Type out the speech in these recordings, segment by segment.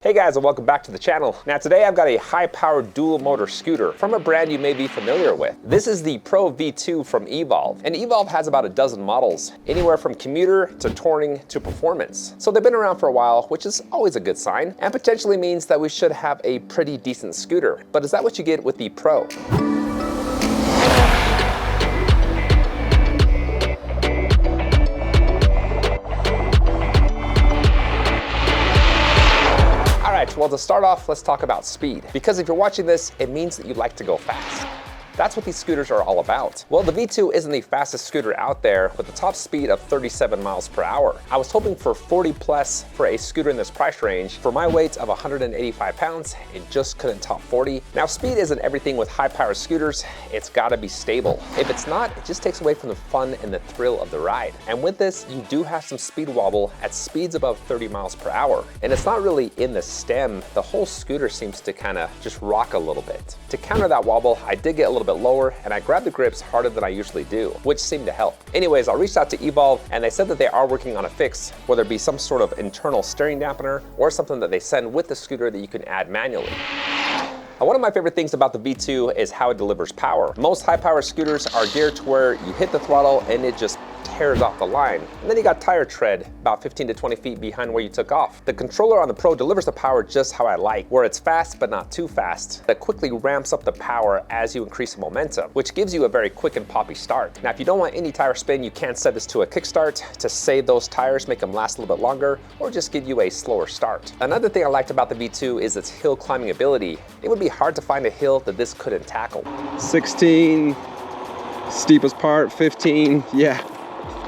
Hey guys, and welcome back to the channel. Now today I've got a high-powered dual motor scooter from a brand you may be familiar with. This is the Pro V2 from Evolv, and Evolv has about a dozen models, anywhere from commuter to touring to performance. So they've been around for a while, which is always a good sign, and potentially means that we should have a pretty decent scooter. But is that what you get with the Pro? Well, to start off, let's talk about speed. Because if you're watching this, it means that you like to go fast. That's what these scooters are all about. Well, the V2 isn't the fastest scooter out there with a top speed of 37 miles per hour. I was hoping for 40 plus for a scooter in this price range. For my weight of 185 pounds, it just couldn't top 40. Now, speed isn't everything with high-powered scooters. It's gotta be stable. If it's not, it just takes away from the fun and the thrill of the ride. And with this, you do have some speed wobble at speeds above 30 miles per hour. And it's not really in the stem. The whole scooter seems to kind of just rock a little bit. To counter that wobble, I did get a little bit lower and I grabbed the grips harder than I usually do, which seemed to help. Anyways, I reached out to Evolv and they said that they are working on a fix, whether it be some sort of internal steering dampener or something that they send with the scooter that you can add manually. Now, one of my favorite things about the V2 is how it delivers power. Most high-power scooters are geared to where you hit the throttle and it just tears off the line. And then you got tire tread about 15 to 20 feet behind where you took off. The controller on the Pro delivers the power just how I like, where it's fast but not too fast. That quickly ramps up the power as you increase the momentum, which gives you a very quick and poppy start. Now, if you don't want any tire spin, you can set this to a kickstart to save those tires, make them last a little bit longer, or just give you a slower start. Another thing I liked about the V2 is its hill climbing ability. It would be hard to find a hill that this couldn't tackle. 16, steepest part, 15, yeah.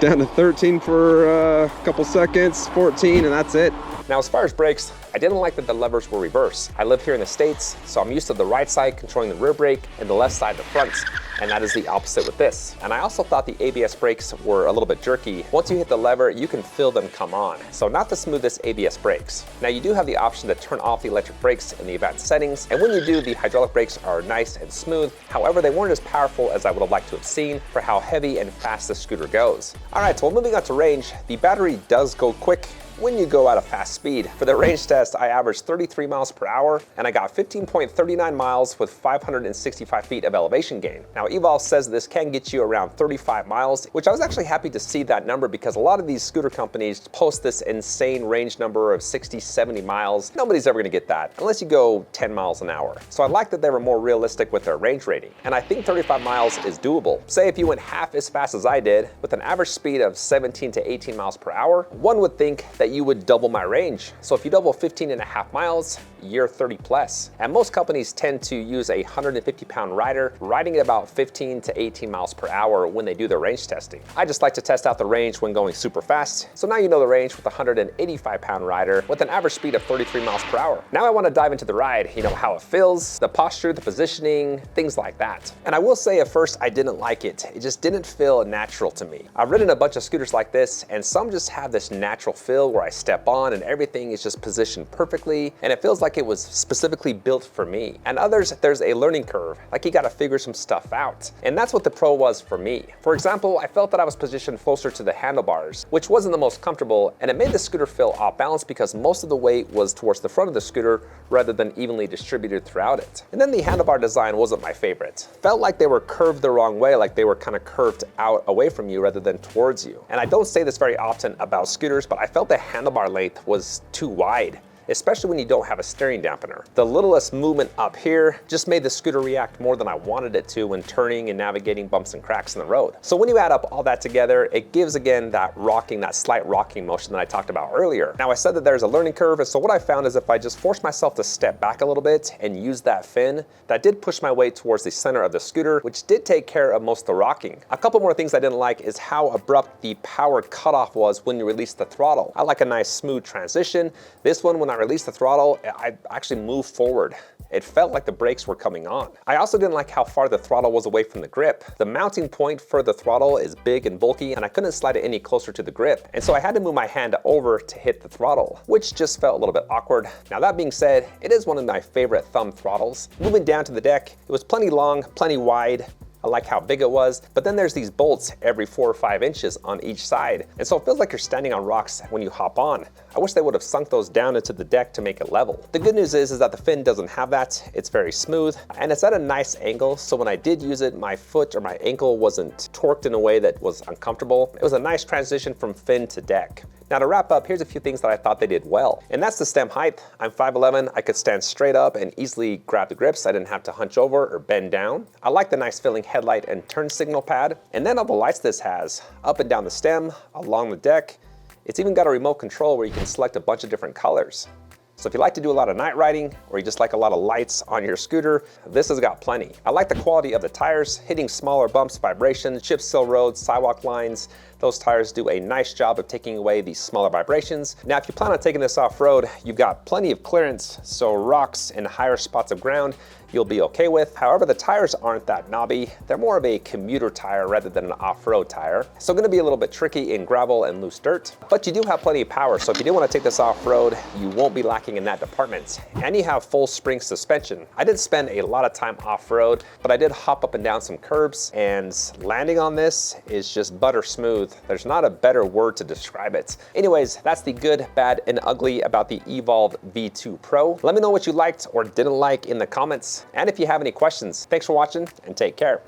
Down to 13 for a couple seconds, 14, and that's it. Now, as far as brakes, I didn't like that the levers were reversed. I live here in the States, so I'm used to the right side controlling the rear brake and the left side the front, and that is the opposite with this. And I also thought the ABS brakes were a little bit jerky. Once you hit the lever, you can feel them come on. So not the smoothest ABS brakes. Now, you do have the option to turn off the electric brakes in the advanced settings, and when you do, the hydraulic brakes are nice and smooth. However, they weren't as powerful as I would have liked to have seen for how heavy and fast the scooter goes. All right, so moving on to range, the battery does go quick when you go at a fast speed. For the range test, I averaged 33 miles per hour and I got 15.39 miles with 565 feet of elevation gain. Now, Evolv says this can get you around 35 miles, which I was actually happy to see that number because a lot of these scooter companies post this insane range number of 60, 70 miles. Nobody's ever gonna get that unless you go 10 miles an hour. So I like that they were more realistic with their range rating. And I think 35 miles is doable. Say if you went half as fast as I did with an average speed of 17 to 18 miles per hour, one would think that you would double my range. So if you double 15.5 miles, you're 30 plus. And most companies tend to use a 150-pound rider, riding at about 15 to 18 miles per hour when they do their range testing. I just like to test out the range when going super fast. So now you know the range with a 185-pound rider with an average speed of 33 miles per hour. Now I want to dive into the ride, you know, how it feels, the posture, the positioning, things like that. And I will say at first I didn't like it. It just didn't feel natural to me. I've ridden a bunch of scooters like this and some just have this natural feel where I step on and everything is just positioned perfectly and it feels like it was specifically built for me. And others, there's a learning curve, like you gotta figure some stuff out. And that's what the Pro was for me. For example, I felt that I was positioned closer to the handlebars, which wasn't the most comfortable, and it made the scooter feel off balance because most of the weight was towards the front of the scooter rather than evenly distributed throughout it. And then the handlebar design wasn't my favorite. Felt like they were curved the wrong way, like they were kind of curved out away from you rather than towards you. And I don't say this very often about scooters, but I felt the handlebar length was too wide, especially when you don't have a steering dampener. The littlest movement up here just made the scooter react more than I wanted it to when turning and navigating bumps and cracks in the road. So when you add up all that together, it gives again that rocking, that slight rocking motion that I talked about earlier. Now I said that there's a learning curve, and so what I found is if I just force myself to step back a little bit and use that fin, that did push my weight towards the center of the scooter, which did take care of most of the rocking. A couple more things I didn't like is how abrupt the power cutoff was when you release the throttle. I like a nice smooth transition. This one, when I released the throttle, I actually moved forward. It felt like the brakes were coming on. I also didn't like how far the throttle was away from the grip. The mounting point for the throttle is big and bulky, and I couldn't slide it any closer to the grip. And so I had to move my hand over to hit the throttle, which just felt a little bit awkward. Now that being said, it is one of my favorite thumb throttles. Moving down to the deck, it was plenty long, plenty wide, I like how big it was, but then there's these bolts every 4 or 5 inches on each side. And so it feels like you're standing on rocks when you hop on. I wish they would have sunk those down into the deck to make it level. The good news is that the fin doesn't have that. It's very smooth and it's at a nice angle. So when I did use it, my foot or my ankle wasn't torqued in a way that was uncomfortable. It was a nice transition from fin to deck. Now to wrap up, here's a few things that I thought they did well. And that's the stem height. I'm 5'11", I could stand straight up and easily grab the grips. I didn't have to hunch over or bend down. I like the nice feeling headlight and turn signal pad. And then all the lights this has, up and down the stem, along the deck. It's even got a remote control where you can select a bunch of different colors. So if you like to do a lot of night riding or you just like a lot of lights on your scooter, this has got plenty. I like the quality of the tires, hitting smaller bumps, vibrations, chip seal roads, sidewalk lines. Those tires do a nice job of taking away these smaller vibrations. Now, if you plan on taking this off-road, you've got plenty of clearance, so rocks and higher spots of ground you'll be okay with. However, the tires aren't that knobby. They're more of a commuter tire rather than an off-road tire. So gonna be a little bit tricky in gravel and loose dirt, but you do have plenty of power. So if you do wanna take this off-road, you won't be lacking in that department. And you have full spring suspension. I did spend a lot of time off-road, but I did hop up and down some curbs, and landing on this is just butter smooth. There's not a better word to describe it. Anyways, that's the good, bad, and ugly about the Evolv V2 Pro. Let me know what you liked or didn't like in the comments. And if you have any questions, thanks for watching and take care.